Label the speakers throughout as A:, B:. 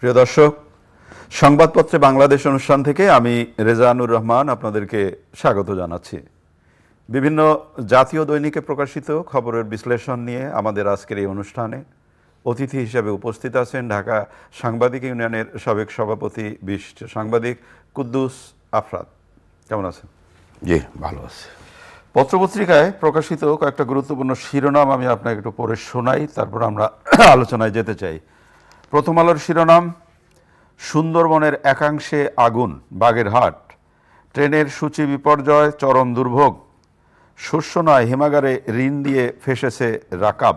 A: প্রিয় দর্শক, সংবাদপত্রে বাংলাদেশ অনুষ্ঠান থেকে আমি রেজানুর রহমান আপনাদেরকে স্বাগত জানাচ্ছি। বিভিন্ন জাতীয় দৈনিকে প্রকাশিত খবরের বিশ্লেষণ নিয়ে আমাদের আজকের এই অনুষ্ঠানে অতিথি হিসেবে উপস্থিত আছেন ঢাকা সাংবাদিক ইউনিয়নের সাবেক সভাপতি বিশিষ্ট সাংবাদিক কুদ্দুস আফরাদ। কেমন আছেন?
B: জি, ভালো আছে।
A: পত্রপত্রিকায় প্রকাশিত কয়েকটা গুরুত্বপূর্ণ শিরোনাম আমি আপনাকে একটু পড়ে শোনাই, তারপর আমরা আলোচনায় যেতে চাই। প্রথম আলোর শিরোনাম, সুন্দরবনের একাংশে আগুন, বাগেরহাট। ট্রেনের সূচি বিপর্যয়, চরম দুর্ভোগ। শস্য নয়, হিমাগারে ঋণ দিয়ে ফেসেছে রাকাব।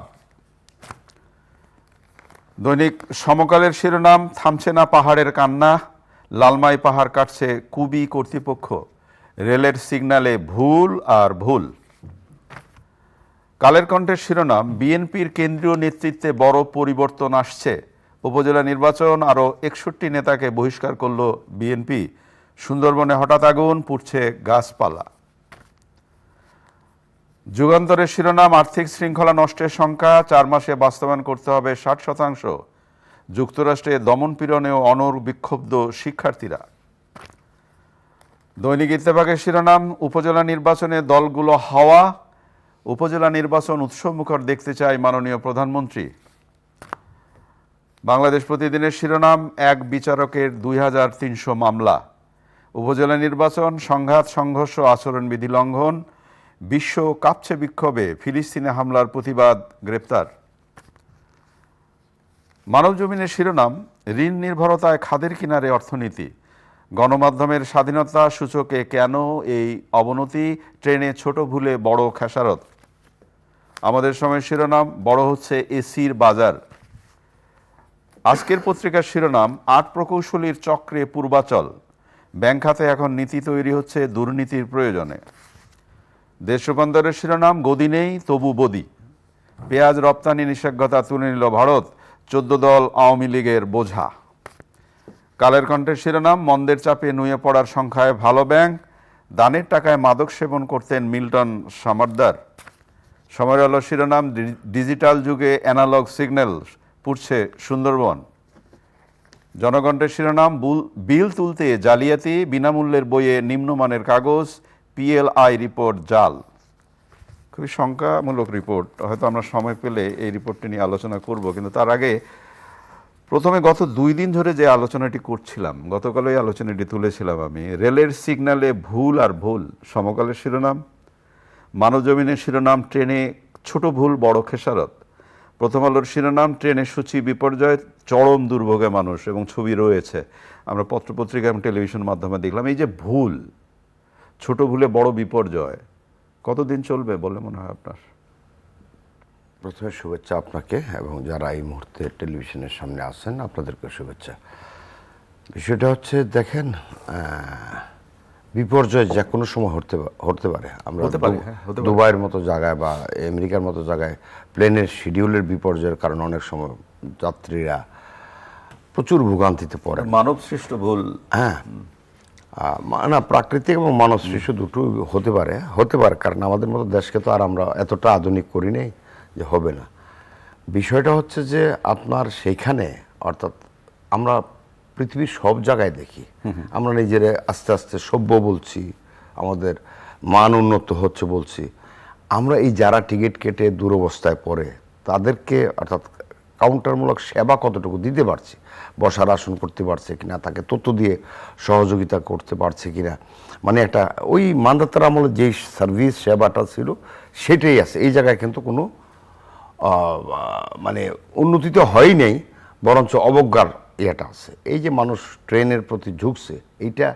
A: দৈনিক সমকালের শিরোনাম, থামছে না পাহাড়ের কান্না, লালমাই পাহাড় কাটছে কুবি কর্তৃপক্ষ, রেলের সিগন্যালে ভুল আর ভুল। কালের কণ্ঠের শিরোনাম, বিএনপির কেন্দ্রীয় নেতৃত্বে বড় পরিবর্তন আসছে, উপজেলা নির্বাচন, আরও 61 নেতাকে বহিষ্কার করল বিএনপি, সুন্দরবনে হঠাৎ আগুন, পুড়ছে গাছপালা। যুগান্তরের শিরোনাম, আর্থিক শৃঙ্খলা নষ্টের সংখ্যা, 4 মাসে বাস্তবায়ন করতে হবে 60%। যুক্তরাষ্ট্রে দমনপীড়নেও অনড় বিক্ষুব্ধ শিক্ষার্থীরা। দৈনিক ইত্তেফাকের শিরোনাম, উপজেলা নির্বাচনে দলগুলো হাওয়া, উপজেলা নির্বাচন উৎসবমুখর দেখতে চায় মাননীয় প্রধানমন্ত্রী। বাংলাদেশ প্রতিদিনের শিরোনাম, এক বিচারকের 2300 মামলা, উপজেলা নির্বাচন, সংঘাত সংঘর্ষ আচরণবিধি লঙ্ঘন, বিশ্ব কাঁপছে বিক্ষোভে, ফিলিস্তিনে হামলার প্রতিবাদ, গ্রেপ্তার। মানবজমিনের শিরোনাম, ঋণ নির্ভরতায় খাদের কিনারে অর্থনীতি, গণমাধ্যমের স্বাধীনতা সূচকে কেন এই অবনতি, ট্রেনে ছোট ভুলে বড় খেসারত। আমাদের সময়ের শিরোনাম, বড় হচ্ছে এসির বাজার। আজকের পত্রিকার শিরোনাম, 8 প্রকৌশলীর চক্রে পূর্বাচল, ব্যাংক খাতে এখন নীতি তৈরি হচ্ছে দুর্নীতির প্রয়োজনে। দেশ রূপান্তরের শিরোনাম, গদি নেই তবু বদি, পেঁয়াজ রপ্তানি নিষেধাজ্ঞা তুলে নিল ভারত, 14 দল আওয়ামী লীগের বোঝা। কালের কণ্ঠের শিরোনাম, মন্দের চাপে নুয়ে পড়ার সংখ্যায় ভালো ব্যাংক, দানের টাকায় মাদক সেবন করতেন মিল্টন সামাদ্দার। সময়ের আলো শিরোনাম, ডিজিটাল যুগে অ্যানালগ সিগন্যাল, পুড়ছে সুন্দরবন। জনকণ্ঠের শিরোনাম, বিল তুলতে জালিয়াতি, বিনামূল্যের বইয়ে নিম্নমানের কাগজ, পিএলআই রিপোর্ট জাল। খুবই শঙ্কামূলক রিপোর্ট, হয়তো আমরা সময় পেলে এই রিপোর্টটি নিয়ে আলোচনা করব, কিন্তু তার আগে প্রথমে গত 2 দিন ধরে যে আলোচনাটি করছিলাম, গতকাল এই আলোচনাটি তুলেছিলাম আমি, রেলের সিগন্যালে ভুল আর ভুল। সমকালের শিরোনাম, মানবজমিনের শিরোনাম, ট্রেনে ছোট ভুল বড় খেসারত। প্রথম আলোর শিরোনাম, ট্রেনের সূচি বিপর্যয়, চরম দুর্ভোগে মানুষ, এবং ছবি রয়েছে, আমরা পত্রপত্রিকা এবং টেলিভিশন মাধ্যমে দেখলাম। এই যে ভুল, ছোট ভুলে বড় বিপর্যয়, কতদিন চলবে বলে মনে হয় আপনার?
B: প্রথমে শুভেচ্ছা আপনাকে এবং যারা এই মুহূর্তে টেলিভিশনের সামনে আছেন আপনাদেরকে শুভেচ্ছা। বিষয়টা হচ্ছে, দেখেন, বিপর্যয় যে কোনো সময় হতে পারে। আমরা দুবাইয়ের মতো জায়গায় বা আমেরিকার মতো জায়গায় প্লেনের শিডিউলের বিপর্যয়ের কারণে অনেক সময় যাত্রীরা প্রচুর ভোগান্তিতে পড়ে।
A: মানব সৃষ্ট ভুল,
B: হ্যাঁ, না, প্রাকৃতিক এবং মানব সৃষ্ট দুটো হতে পারে, কারণ আমাদের মতো দেশকে তো আর আমরা এতটা আধুনিক করি নেই যে হবে না। বিষয়টা হচ্ছে যে আপনার সেইখানে, অর্থাৎ আমরা পৃথিবীর সব জায়গায় দেখি, আমরা নিজেরা আস্তে আস্তে সভ্য বলছি, আমাদের মান উন্নত হচ্ছে বলছি, আমরা এই যারা টিকিট কেটে দুরবস্থায় পড়ে তাদেরকে, অর্থাৎ কাউন্টারমূলক সেবা কতটুকু দিতে পারছি, বসার আসন করতে পারছে কিনা, তাকে তথ্য দিয়ে সহযোগিতা করতে পারছে কিনা, মানে একটা ওই মান্দাতার আমলে যেই সার্ভিস সেবাটা ছিল সেটাই আছে। এই জায়গায় কিন্তু কোনো মানে উন্নতি তো হয়ই নেই, বরঞ্চ অবজ্ঞার ইয়েটা আছে। এই যে মানুষ ট্রেনের প্রতি ঝুঁকছে, এইটা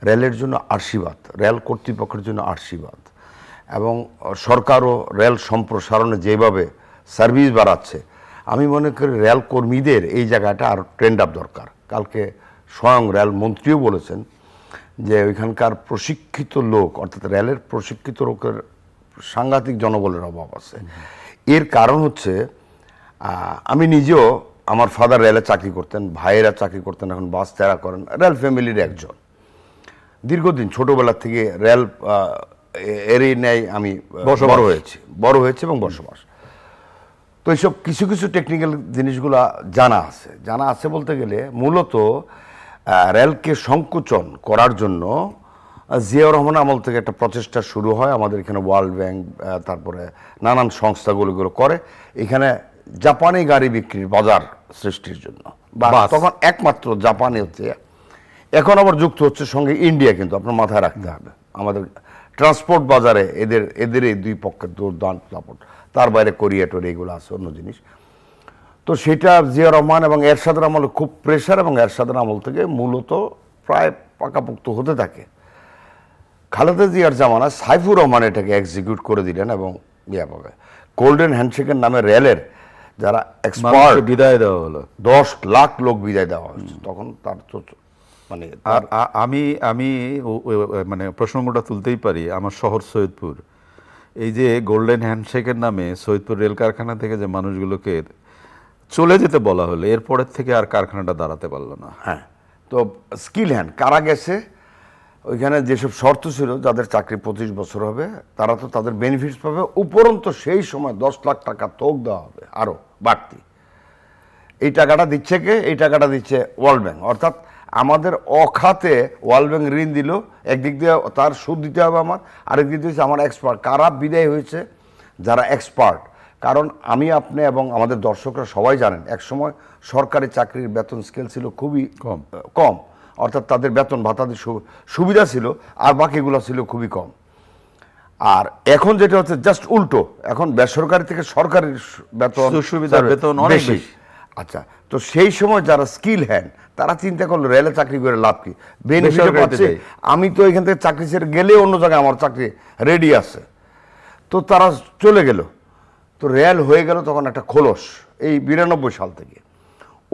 B: রেলের জন্য আশীর্বাদ, রেল কর্তৃপক্ষের জন্য আশীর্বাদ, এবং সরকারও রেল সম্প্রসারণে যেভাবে সার্ভিস বাড়াচ্ছে, আমি মনে করি রেল কর্মীদের এই জায়গাটা আর ট্রেন্ড আপ দরকার। কালকে স্বয়ং রেল মন্ত্রীও বলেছেন যে ওইখানকার প্রশিক্ষিত লোক, অর্থাৎ রেলের প্রশিক্ষিত লোকের সাংঘাতিক জনবলের অভাব আছে। এর কারণ হচ্ছে, আমি নিজেও, আমার ফাদার রেলে চাকরি করতেন, ভাইয়েরা চাকরি করতেন, এখন বাস তেরা করেন, রেল ফ্যামিলির একজন। দীর্ঘদিন ছোটোবেলা থেকে রেল এরই নেয় আমি বড় হয়েছি এবং বসবাস। তো এইসব কিছু কিছু টেকনিক্যাল জিনিসগুলো জানা আছে বলতে গেলে মূলত রেলকে সংকোচন করার জন্য জিয়াউর রহমান আমল থেকে একটা প্রচেষ্টা শুরু হয়। আমাদের এখানে ওয়ার্ল্ড ব্যাংক, তারপরে নানান সংস্থাগুলো করে এখানে জাপানি গাড়ি বিক্রির বাজার সৃষ্টির জন্য। বা
A: বাস।
B: তখন একমাত্র জাপানি হচ্ছে, এখন আবার যুক্ত হচ্ছে সঙ্গে ইন্ডিয়া, কিন্তু আপনার মাথায় রাখতে হবে আমাদের ট্রান্সপোর্ট বাজারে এদের এই দুই পক্ষের দুর্দান্ত সাপোর্ট। তার বাইরে কোরিয়া টোরিয়া এগুলো আছে অন্য জিনিস। তো সেটা জিয়াউর রহমান এবং এরশাদের আমলে খুব প্রেশার, এবং এরশাদের আমল থেকে মূলত প্রায় পাকাপোক্ত হতে থাকে। খালেদা জিয়ার জামানায় সাইফুর রহমান এটাকে এক্সিকিউট করে দিলেন এবং পাবে গোল্ডেন হ্যান্ডশেকের নামে রেলের যারা এক্সপার্ট
A: বিদায় দেওয়া হলো।
B: 10 লাখ লোক বিদায় দেওয়া হচ্ছে। তখন তার তো মানে
A: আমি মানে প্রসঙ্গটা তুলতেই পারি। আমার শহর সৈয়দপুর, এই যে গোল্ডেন হ্যান্ডশেকের নামে সৈয়দপুর রেল কারখানা থেকে যে মানুষগুলোকে চলে যেতে বলা হলো, এরপরের থেকে আর কারখানাটা দাঁড়াতে পারলো না।
B: হ্যাঁ, তো স্কিল হ্যান্ড কারা গেছে ওইখানে, যেসব শর্ত ছিল যাদের চাকরি 25 বছর হবে তারা তো তাদের বেনিফিটস পাবে, উপরন্ত সেই সময় 10 লাখ টাকা তোক দেওয়া হবে আরও বাড়তি। এই টাকাটা দিচ্ছে কে? এই টাকাটা দিচ্ছে ওয়ার্ল্ড ব্যাংক। অর্থাৎ আমাদের অখাতে ওয়ার্ল্ড ব্যাংক ঋণ দিল, একদিক দিয়ে তার সুদ দিতে হবে আমার, আরেক দিক দিয়ে হচ্ছে আমার এক্সপার্ট। কারা বিদায় হয়েছে? যারা এক্সপার্ট। কারণ আমি, আপনি এবং আমাদের দর্শকরা সবাই জানেন একসময় সরকারি চাকরির বেতন স্কেল ছিল খুবই কম, অর্থাৎ তাদের বেতন ভাতাদের সুবিধা ছিল আর বাকিগুলো ছিল খুবই কম। আর এখন যেটা হচ্ছে জাস্ট উল্টো, এখন বেসরকারি থেকে সরকারি বেতন
A: সুবিধার বেতন অনেক বেশি।
B: আচ্ছা, তো সেই সময় যারা স্কিল হ্যান্ড তারা চিন্তা করলো রেলে চাকরি করে লাভ কি, বেনিফিট পাচ্ছে। আমি তো এখান থেকে চাকরি ছেড়ে গেলে অন্য জায়গায় আমার চাকরি রেডি আছে, তো তারা চলে গেল। তো রেল হয়ে গেল তখন একটা খোলস, এই 92 সাল থেকে।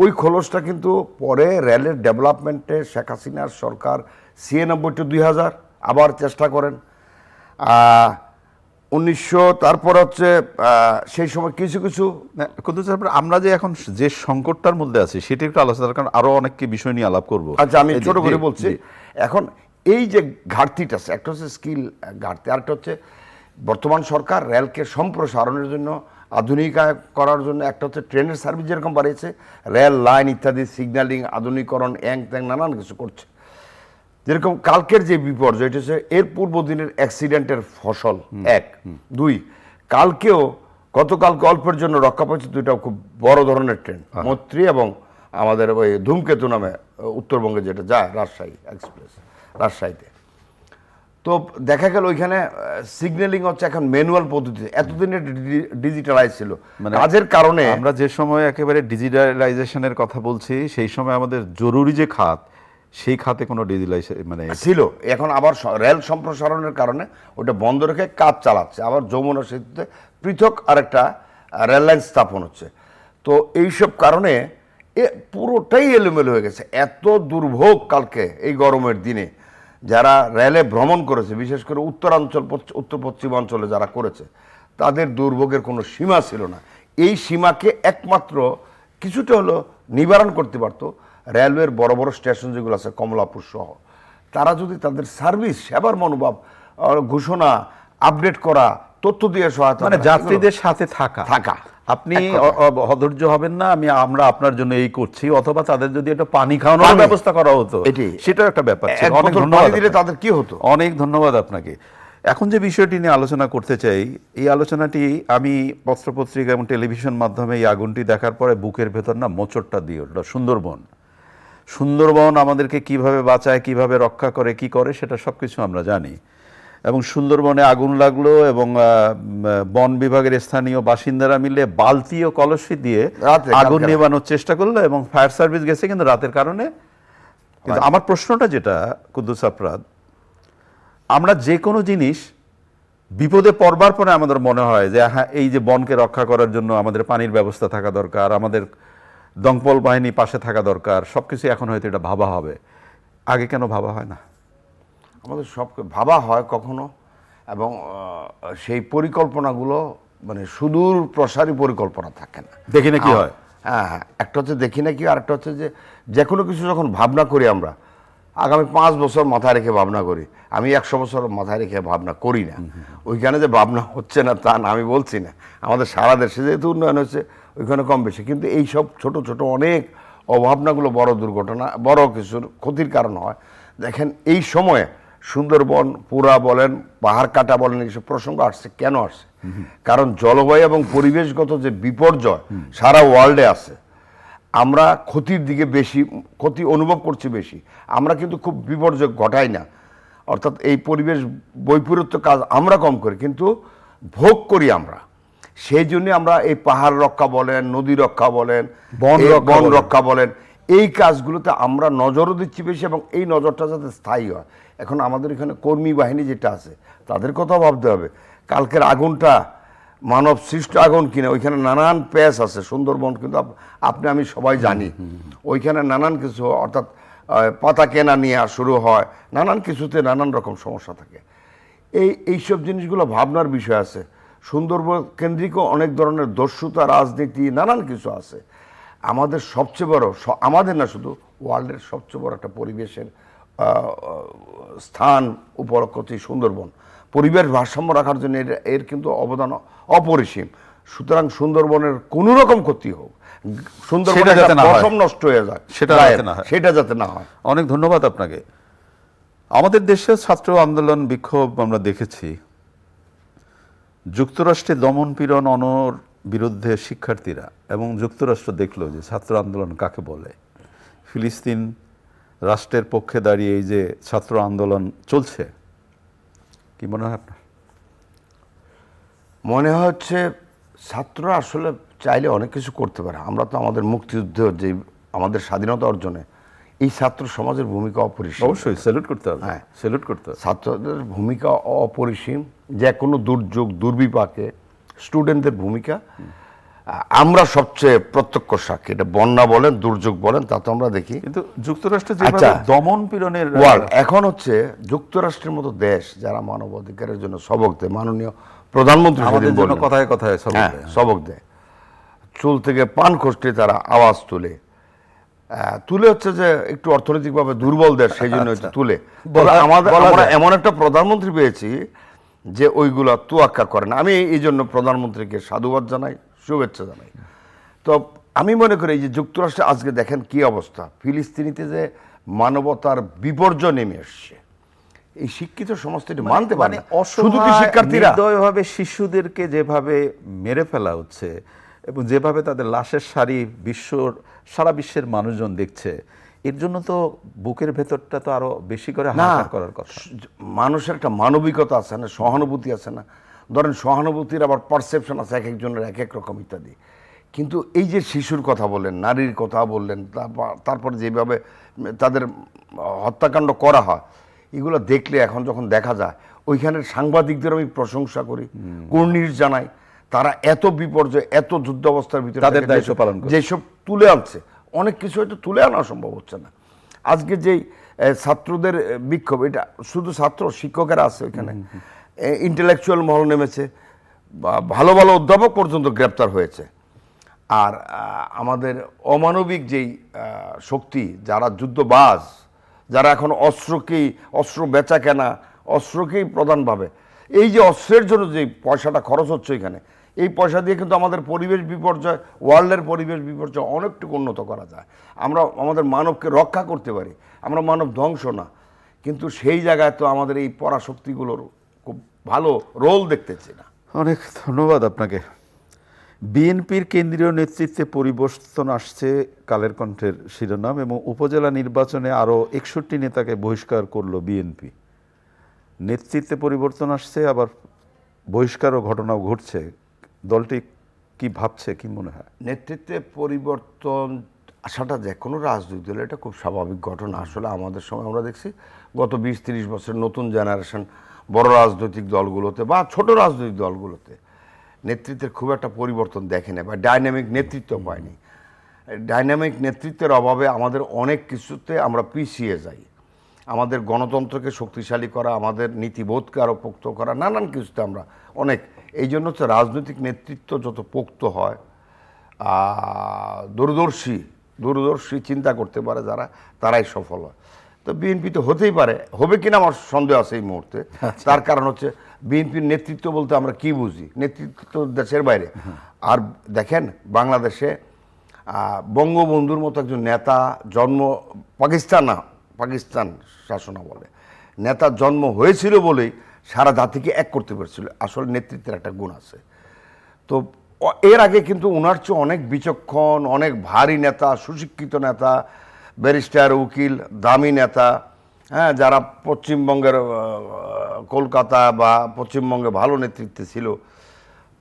B: ওই খোলসটা কিন্তু পরে রেলের ডেভেলপমেন্টে শেখ হাসিনার সরকার 96 to 2000 আবার চেষ্টা করেন। 1900 তারপর হচ্ছে সেই সময় কিছু কিছু
A: কিন্তু আমরা যে এখন যে সংকটটার মধ্যে আছি সেটা একটু আলোচনা, কারণ আরো অনেক বিষয় নিয়ে আলাপ করবো।
B: আচ্ছা, আমি ছোট করে বলছি। এখন এই যে ঘাটতিটা আছে, একটা হচ্ছে স্কিল ঘাটতি, আরেকটা হচ্ছে বর্তমান সরকার রেলকে সম্প্রসারণের জন্য, আধুনিকায়ন করার জন্য, একটা হচ্ছে ট্রেনের সার্ভিস যেরকম বাড়িয়েছে, রেল লাইন ইত্যাদি সিগন্যালিং আধুনিকরণ ট্যাং নানান কিছু করছে। যেরকম কালকের যে বিপর্যয়, এটা হচ্ছে এর পূর্ব দিনের অ্যাক্সিডেন্টের ফসল। 1, 2, কালকেও গতকালকে অল্পের জন্য রক্ষা পাচ্ছে দুইটা খুব বড় ধরনের ট্রেন, মৈত্রী এবং আমাদের ওই ধূমকেতু নামে উত্তরবঙ্গে যেটা যায় রাজশাহী এক্সপ্রেস, রাজশাহীতে। তো দেখা গেল ওইখানে সিগন্যালিং হচ্ছে এখন ম্যানুয়াল পদ্ধতি, এতদিনে ডিজিটালাইজ ছিল কাজের কারণে।
A: আমরা যে সময় একেবারে ডিজিটালাইজেশনের কথা বলছি সেই সময় আমাদের জরুরি যে খাত, সেই খাতে কোনো ডিজিটালাইজেশন মানে
B: ছিল। এখন আবার রেল সম্প্রসারণের কারণে ওটা বন্ধ রেখে কাজ চালাচ্ছে, আবার যমুনা সেতুতে পৃথক আরেকটা রেল লাইন স্থাপন হচ্ছে। তো এইসব কারণে পুরোটাই এলোমেলো হয়ে গেছে। এত দুর্ভোগ কালকে এই গরমের দিনে যারা রেলে ভ্রমণ করেছে, বিশেষ করে উত্তরাঞ্চল, উত্তর পশ্চিমাঞ্চলে যারা করেছে, তাদের দুর্ভোগের কোনো সীমা ছিল না। এই সীমাকে একমাত্র কিছুটা হলো নিবারণ করতে পারতো রেলওয়ের বড় বড় স্টেশন যেগুলো আছে কমলাপুর সহ, তারা যদি তাদের সার্ভিস সেবার মনোভাব, ঘোষণা আপডেট করা, তথ্য দিয়ে সহায়তা,
A: মানে যাত্রীদের সাথে থাকা। আপনি অধৈর্য হবেন না, আমরা আপনার জন্য এই করছি, অথবা তাদের যদি একটা পানি খাওয়ানোর ব্যবস্থা করা হতো, সেটাও একটা ব্যাপার ছিল। অনেক ধন্যবাদ দিলে
B: তাদের কি হতো।
A: অনেক ধন্যবাদ আপনাকে। এখন যে বিষয়টি নিয়ে আলোচনা করতে চাই, এই আলোচনাটি আমি পত্রপত্রিকা এবং টেলিভিশন মাধ্যমে এই আগুনটি দেখার পরে বুকের ভেতর না মোচড়টা দিয়ে ওঠা। সুন্দরবন আমাদেরকে কিভাবে বাঁচায়, কিভাবে রক্ষা করে, কি করে, সেটা সব কিছু আমরা জানি। এবং সুন্দরবনে আগুন লাগলো এবং বন বিভাগের স্থানীয় বাসিন্দারা মিলে বালতি ও কলসি দিয়ে আগুন নেভানোর চেষ্টা করলো এবং ফায়ার সার্ভিস গেছে, কিন্তু রাতের কারণে। কিন্তু আমার প্রশ্নটা যেটা কুদ্দুস আফরাদ, আমরা যে কোনো জিনিস বিপদে পড়বার পরে আমাদের মনে হয় যে হ্যাঁ, এই যে বনকে রক্ষা করার জন্য আমাদের পানির ব্যবস্থা থাকা দরকার, আমাদের দমকল বাহিনী পাশে থাকা দরকার, সব কিছু এখন হয়তো এটা ভাবা হবে। আগে কেন ভাবা হয় না?
B: আমাদের সব ভাবা হয় কখনো, এবং সেই পরিকল্পনাগুলো মানে সুদূর প্রসারী পরিকল্পনা থাকে না।
A: দেখি না কি হয়।
B: হ্যাঁ, একটা হচ্ছে দেখি না কি, আরেকটা হচ্ছে যে কোনো কিছু যখন ভাবনা করি আমরা, আগামী 5 বছর মাথায় রেখে ভাবনা করি, আমি 100 বছর মাথায় রেখে ভাবনা করি না। ওইখানে যে ভাবনা হচ্ছে না তা না, আমি বলছি না, আমাদের সারা দেশে যেহেতু উন্নয়ন হচ্ছে ওইখানে কম বেশি, কিন্তু এই সব ছোট ছোট অনেক অভাবনাগুলো বড় দুর্ঘটনা, বড় কিছুর ক্ষতির কারণ হয়। দেখেন এই সময়ে সুন্দরবন পুরা বলেন, পাহাড় কাটা বলেন, এইসব প্রসঙ্গ আসছে কেন আসছে? কারণ জলবায়ু এবং পরিবেশগত যে বিপর্যয় সারা ওয়ার্ল্ডে আছে, আমরা ক্ষতির দিকে বেশি, ক্ষতি অনুভব করছি বেশি। আমরা কিন্তু খুব বিপর্যয় ঘটাই না, অর্থাৎ এই পরিবেশ বৈপরীত্য কাজ আমরা কম করি, কিন্তু ভোগ করি আমরা। সেই জন্য আমরা এই পাহাড় রক্ষা বলেন, নদী রক্ষা বলেন, বন রক্ষা বলেন, এই কাজগুলোতে আমরা নজরও দিচ্ছি বেশি, এবং এই নজরটা যাতে স্থায়ী হয়। এখন আমাদের এখানে কর্মী বাহিনী যেটা আছে তাদের কথাও ভাবতে হবে। কালকের আগুনটা মানব সৃষ্ট আগুন কিনা, ওইখানে নানান প্যাচ আছে। সুন্দরবন কিন্তু আপনি আমি সবাই জানি, ওইখানে নানান কিছু, অর্থাৎ পাতা কেনা নিয়ে শুরু হয়, নানান কিছুতে নানান রকম সমস্যা থাকে। এইসব জিনিসগুলো ভাবনার বিষয় আছে। সুন্দরবন কেন্দ্রিকও অনেক ধরনের দস্যুতা, রাজনীতি, নানান কিছু আছে। আমাদের সবচেয়ে বড়, আমাদের না শুধু ওয়ার্ল্ডের সবচেয়ে বড় একটা পরিবেশের স্থান উপলক্ষে সুন্দরবন। পরিবেশ ভারসাম্য রাখার জন্য এর কিন্তু অবদান অপরিসীম। সুতরাং সুন্দরবনের কোনো রকম ক্ষতি হোক, সুন্দরবনের পশম নষ্ট হয়ে যায়, সেটা যাতে না হয়।
A: অনেক ধন্যবাদ আপনাকে। আমাদের দেশে ছাত্র আন্দোলন, বিক্ষোভ আমরা দেখেছি। যুক্তরাষ্ট্রে দমন পীড়ন অনর বিরুদ্ধে শিক্ষার্থীরা, এবং যুক্তরাষ্ট্র দেখলো যে ছাত্র আন্দোলন কাকে বলে। ফিলিস্তিন রাষ্ট্রের পক্ষে দাঁড়িয়ে এই যে ছাত্র আন্দোলন চলছে, কি মনে হয় আপনার?
B: মনে হচ্ছে ছাত্ররা আসলে চাইলে অনেক কিছু করতে পারে। আমরা তো আমাদের মুক্তিযুদ্ধ, যে আমাদের স্বাধীনতা অর্জনে এই ছাত্র সমাজের ভূমিকা অপরিসীম।
A: অবশ্যই স্যালুট করতে হবে।
B: হ্যাঁ,
A: স্যালুট করতে হবে।
B: ছাত্রদের ভূমিকা অপরিসীম। যে কোনো দুর্যোগ দুর্বিপাকে স্টুডেন্টদের ভূমিকা আমরা সবচেয়ে প্রত্যক্ষ সাক্ষী। এটা বন্যা বলেন, দুর্যোগ বলেন, তা তো আমরা দেখি।
A: কিন্তু যুক্তরাষ্ট্রে যেভাবে দমন পীড়নের
B: ওয়ার্ল্ড এখন হচ্ছে, যুক্তরাষ্ট্রের মতো দেশ যারা মানবাধিকারের জন্য সবক দেয়, মাননীয় প্রধানমন্ত্রী
A: আমাদের জন্য কথায় কথায়
B: সবক দেয়, চুল থেকে পান খসতে তারা আওয়াজ তুলে হচ্ছে যে একটু অর্থনৈতিকভাবে দুর্বল দেশ, সেই জন্য তুলে। আমরা এমন একটা প্রধানমন্ত্রী পেয়েছি যে ওইগুলা তোয়াক্কা করে না। আমি এই জন্য প্রধানমন্ত্রীকে সাধুবাদ জানাই, শুভেচ্ছা জানাই। তো আমি মনে করি যে যুক্তরাষ্ট্রে আজকে দেখেন কি অবস্থা, ফিলিস্তিনিতে যে মানবতার বিপর্যয় নেমে এসছে, এই শিক্ষিত সমাজটা মানতে পারে না। শুধু কি শিক্ষার্থীরা,
A: নির্দয়ভাবে শিশুদেরকে যেভাবে মেরে ফেলা হচ্ছে এবং যেভাবে তাদের লাশের সারি সারা বিশ্বের মানুষজন দেখছে, এর জন্য তো বুকের ভেতরটা তো আরো বেশি করে হাহাকার করার কথা।
B: মানুষের একটা মানবিকতা আছে না, সহানুভূতি আছে না। ধরেন সহানুভূতির আবার পারসেপশন আছে এক একজনের এক এক রকম ইত্যাদি। কিন্তু এই যে শিশুর কথা বললেন, নারীর কথা বললেন, তারপর যেভাবে তাদের হত্যাকাণ্ড করা হয়, এগুলো দেখলে এখন যখন দেখা যায়, ওইখানের সাংবাদিকদের আমি প্রশংসা করি, কুর্নিশ জানাই। তারা এত বিপর্যয়, এত যুদ্ধ অবস্থার ভিতরে
A: তাদের দায়িত্ব পালন করে
B: যেসব তুলে আনছে, অনেক কিছু হয়তো তুলে আনা সম্ভব হচ্ছে না। আজকে যেই ছাত্রদের বিক্ষোভ, এটা শুধু ছাত্র, শিক্ষকেরা আছে ওইখানে, ইন্টেলেকচুয়াল মহল নেমেছে, ভালো ভালো অধ্যাপক পর্যন্ত গ্রেপ্তার হয়েছে। আর আমাদের অমানবিক যেই শক্তি, যারা যুদ্ধবাজ, যারা এখন অস্ত্র বেচা কেনা, অস্ত্রকেই প্রধানভাবে, এই যে অস্ত্রের জন্য যে পয়সাটা খরচ হচ্ছে এখানে, এই পয়সা দিয়ে কিন্তু আমাদের পরিবেশ বিপর্যয়, ওয়ার্ল্ডের পরিবেশ বিপর্যয় অনেকটুকু উন্নত করা যায়। আমরা আমাদের মানবকে রক্ষা করতে পারি, আমরা মানব ধ্বংস না। কিন্তু সেই জায়গায় তো আমাদের এই পরাশক্তিগুলোর খুব ভালো রোল দেখতেছি না।
A: অনেক ধন্যবাদ আপনাকে। বিএনপির কেন্দ্রীয় নেতৃত্বে পরিবর্তন আসছে, কালের কণ্ঠের শিরোনাম। এবং উপজেলা নির্বাচনে আরও 61 নেতাকে বহিষ্কার করলো বিএনপি। নেতৃত্বে পরিবর্তন আসছে, আবার বহিষ্কারও ঘটনাও ঘটছে। দলটি কি ভাবছে, কি মনে হয়?
B: নেতৃত্বে পরিবর্তন আসাটা যে কোনো রাজনৈতিক দল, এটা খুব স্বাভাবিক ঘটনা। আসলে আমাদের সময় আমরা দেখছি গত 20-30 বছর নতুন জেনারেশন বড় রাজনৈতিক দলগুলোতে বা ছোট রাজনৈতিক দলগুলোতে নেতৃত্বের খুব একটা পরিবর্তন দেখে না, বা ডাইনামিক নেতৃত্ব পায়নি। ডাইনামিক নেতৃত্বের অভাবে আমাদের অনেক কিছুতে আমরা পিছিয়ে যাই। আমাদের গণতন্ত্রকে শক্তিশালী করা, আমাদের নীতিবোধকে আরও পোক্ত করা, নানান কিছুতে আমরা অনেক, এই জন্য হচ্ছে রাজনৈতিক নেতৃত্ব যত পোক্ত হয়, দূরদর্শী চিন্তা করতে পারে যারা, তারাই সফল হয়। তো বিএনপি তো হতেই পারে, হবে কিনা আমার সন্দেহ আছে এই মুহূর্তে। তার কারণ হচ্ছে বিএনপির নেতৃত্ব বলতে আমরা কি বুঝি, নেতৃত্ব তো দেশের বাইরে। আর দেখেন বাংলাদেশে বঙ্গবন্ধুর মতো একজন নেতা জন্ম, পাকিস্তান শাসনামলে নেতার জন্ম হয়েছিল বলেই সারা জাতিকে এক করতে পেরেছিল। আসলে নেতৃত্বের একটা গুণ আছে। তো এর আগে কিন্তু ওনার চেয়ে অনেক বিচক্ষণ, অনেক ভারী নেতা, সুশিক্ষিত নেতা, ব্যারিস্টার, উকিল, দামি নেতা, হ্যাঁ, যারা পশ্চিমবঙ্গের কলকাতা বা পশ্চিমবঙ্গে ভালো নেতৃত্বে ছিল,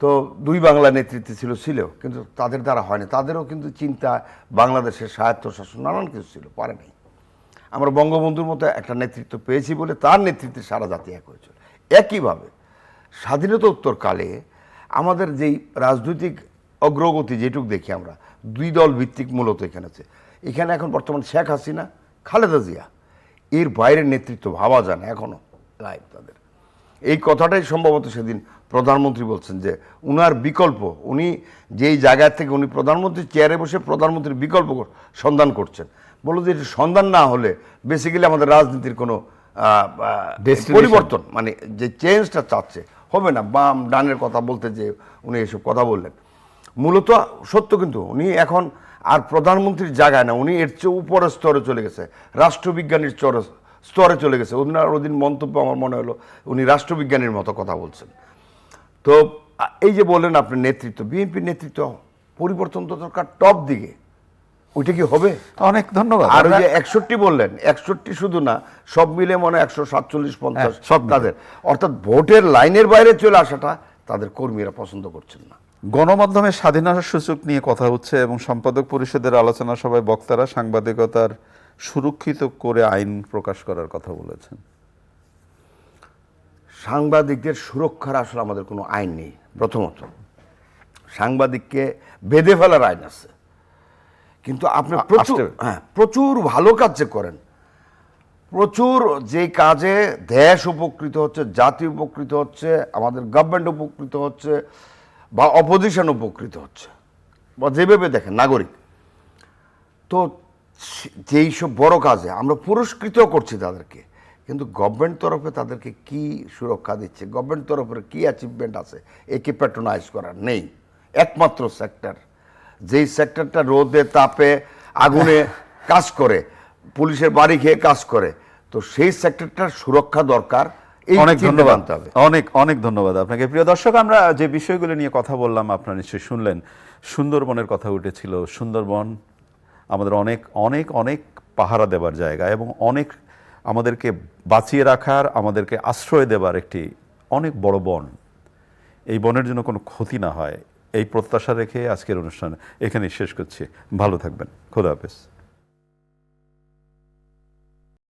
B: তো দুই বাংলা নেতৃত্বে ছিল, কিন্তু তাদের দ্বারা হয়নি। তাদেরও কিন্তু চিন্তা, বাংলাদেশের স্বায়ত্তশাসন, নানান কিছু ছিল, পারে নাই। আমরা বঙ্গবন্ধুর মতো একটা নেতৃত্ব পেয়েছি বলে তার নেতৃত্বে সারা জাতি এক হয়েছিল। একইভাবে স্বাধীনতা উত্তরকালে আমাদের যেই রাজনৈতিক অগ্রগতি যেটুক দেখি আমরা, দুই দল ভিত্তিক মূলত এখানে আছে। এখানে এখন বর্তমান শেখ হাসিনা, খালেদা জিয়া, এর বাইরের নেতৃত্ব ভাবা যায় না এখনো লাইভ তাদের। এই কথাটাই সম্ভবত সেদিন প্রধানমন্ত্রী বলছেন যে উনার বিকল্প, উনি যেই জায়গা থেকে উনি প্রধানমন্ত্রী চেয়ারে বসে প্রধানমন্ত্রীর বিকল্প সন্ধান করছেন। বললো যে সন্ধান না হলে বেসিক্যালি আমাদের রাজনীতির কোনো পরিবর্তন, মানে যে চেঞ্জটা চাচ্ছে হবে না। বাম ডানের কথা বলতে যে উনি এসব কথা বললেন, মূলত সত্য। কিন্তু উনি এখন আর প্রধানমন্ত্রীর জায়গায় না, উনি এর চেয়ে উপরের স্তরে চলে গেছে, রাষ্ট্রবিজ্ঞানীর স্তরে চলে গেছে। ওনার ওদিন মন্তব্য আমার মনে হলো উনি রাষ্ট্রবিজ্ঞানীর মতো কথা বলছেন। তো এই যে বললেন আপনি নেতৃত্ব, বিএনপির নেতৃত্ব পরিবর্তন তো দরকার টপ দিকে, ওইটা কি হবে?
A: অনেক ধন্যবাদ।
B: আর ওই যে 61 বললেন, 61 শুধু না, সব মিলে মনে হয় 147-50
A: সব
B: তাদের, অর্থাৎ ভোটের লাইনের বাইরে চলে আসাটা তাদের কর্মীরা পছন্দ করছেন না।
A: গণমাধ্যমের স্বাধীনতার সূচক নিয়ে কথা হচ্ছে এবং সম্পাদক পরিষদের আলোচনা সভায় বক্তারা সাংবাদিকতার সুরক্ষিত করে আইন প্রকাশ করার কথা বলেছেন।
B: সাংবাদিকদের সুরক্ষার আসলে আমাদের কোনো আইন নেই। প্রথমত সাংবাদিককে বেঁধে ফেলার আইন আছে, কিন্তু আপনি প্রচুর ভালো কাজ যে করেন, প্রচুর যে কাজে দেশ উপকৃত হচ্ছে, জাতি উপকৃত হচ্ছে, আমাদের গভর্নমেন্ট উপকৃত হচ্ছে, বা অপোজিশন উপকৃত হচ্ছে, বা যেভাবে দেখেন নাগরিক, তো যেই সব বড় কাজে আমরা পুরস্কৃত করছি তাদেরকে, কিন্তু গভর্নমেন্ট তরফে তাদেরকে কি সুরক্ষা দিচ্ছে, গভর্নমেন্ট তরফের কি অ্যাচিভমেন্ট আছে একে প্যাট্রোনাইজ করার নেই। একমাত্র সেক্টর, যেই সেক্টরটা রোদে তাপে আগুনে কাজ করে, পুলিশের বাড়ি খেয়ে কাজ করে, তো সেই সেক্টরটার সুরক্ষা দরকার।
A: অনেক ধন্যবাদ, অনেক ধন্যবাদ আপনাকে। প্রিয় দর্শক, আমরা যে বিষয়গুলো নিয়ে কথা বললাম আপনারা নিশ্চয়ই শুনলেন। সুন্দরবনের কথা উঠেছিল। সুন্দরবন আমাদের অনেক অনেক অনেক পাহারা দেবার জায়গা এবং অনেক আমাদেরকে বাঁচিয়ে রাখার, আমাদেরকে আশ্রয় দেবার একটি অনেক বড় বন। এই বনের জন্য কোনো ক্ষতি না হয়, এই প্রত্যাশা রেখে আজকের অনুষ্ঠান এখানেই শেষ করছি। ভালো থাকবেন। খোদা হাফেজ।